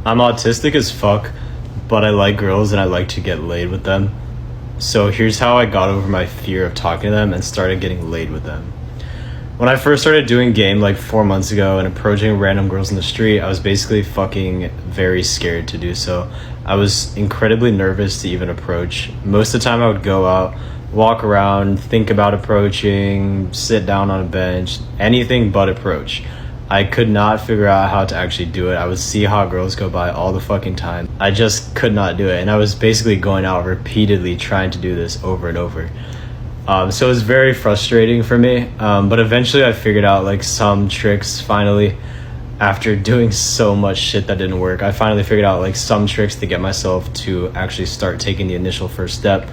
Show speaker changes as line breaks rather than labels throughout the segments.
I'm autistic as fuck, but I like girls and I like to get laid with them. So here's how I got over my fear of talking to them and started getting laid with them. When I first started doing game like 4 months ago and approaching random girls in the street, I was basically fucking very scared to do so. I was incredibly nervous to even approach. Most of the time I would go out, walk around, think about approaching, sit down on a bench, anything but approach. I could not figure out how to actually do it. I would see hot girls go by all the fucking time. I just could not do it. And I was basically going out repeatedly trying to do this over and over. So it was very frustrating for me. But eventually I figured out like some tricks finally. After doing so much shit that didn't work, I finally figured out like some tricks to get myself to actually start taking the initial first step.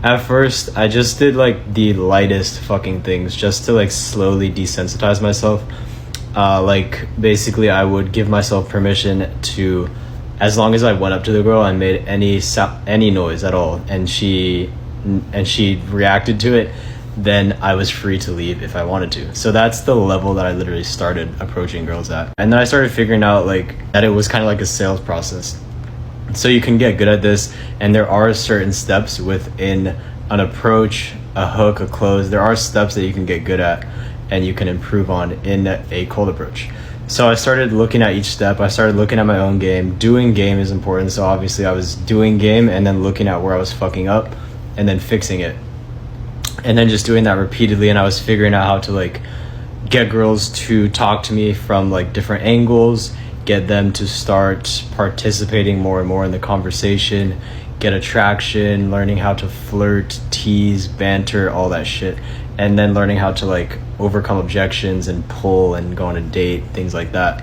At first, I just did like the lightest fucking things just to like slowly desensitize myself. Like basically I would give myself permission to, as long as I went up to the girl and made any noise at all and she reacted to it, then I was free to leave if I wanted to. So that's the level that I literally started approaching girls at. And then I started figuring out like that it was kind of like a sales process. So you can get good at this, and there are certain steps within an approach, a hook, a close. There are steps that you can get good at and you can improve on in a cold approach. So I started looking at each step. I started looking at my own game. Doing game is important. So obviously I was doing game and then looking at where I was fucking up and then fixing it. And then just doing that repeatedly. And I was figuring out how to like get girls to talk to me from like different angles, get them to start participating more and more in the conversation, get attraction, learning how to flirt, tease, banter, all that shit. And then learning how to like overcome objections and pull and go on a date, things like that.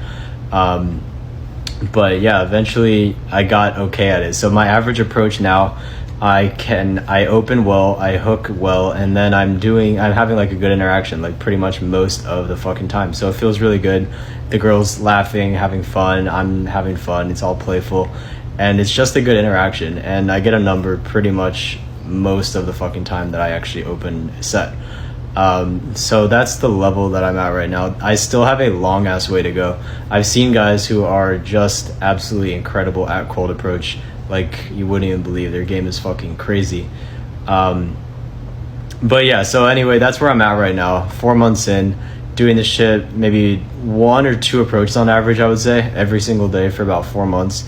But yeah, eventually I got okay at it. So my average approach now, I open well, I hook well, and then I'm having like a good interaction like pretty much most of the fucking time. So it feels really good. The girl's laughing, having fun, I'm having fun, it's all playful, and it's just a good interaction. And I get a number pretty much most of the fucking time that I actually open a set. So that's the level that I'm at right now. I still have a long ass way to go. I've seen guys who are just absolutely incredible at cold approach. Like you wouldn't even believe, their game is fucking crazy. But yeah, so anyway, that's where I'm at right now. 4 months in, doing this shit, maybe 1 or 2 approaches on average, I would say, every single day for about 4 months.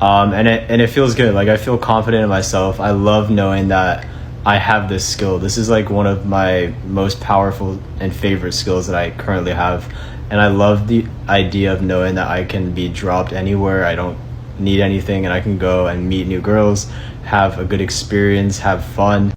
And it feels good. Like I feel confident in myself. I love knowing that I have this skill. This is like one of my most powerful and favorite skills that I currently have. And I love the idea of knowing that I can be dropped anywhere. I don't need anything and I can go and meet new girls, have a good experience, have fun.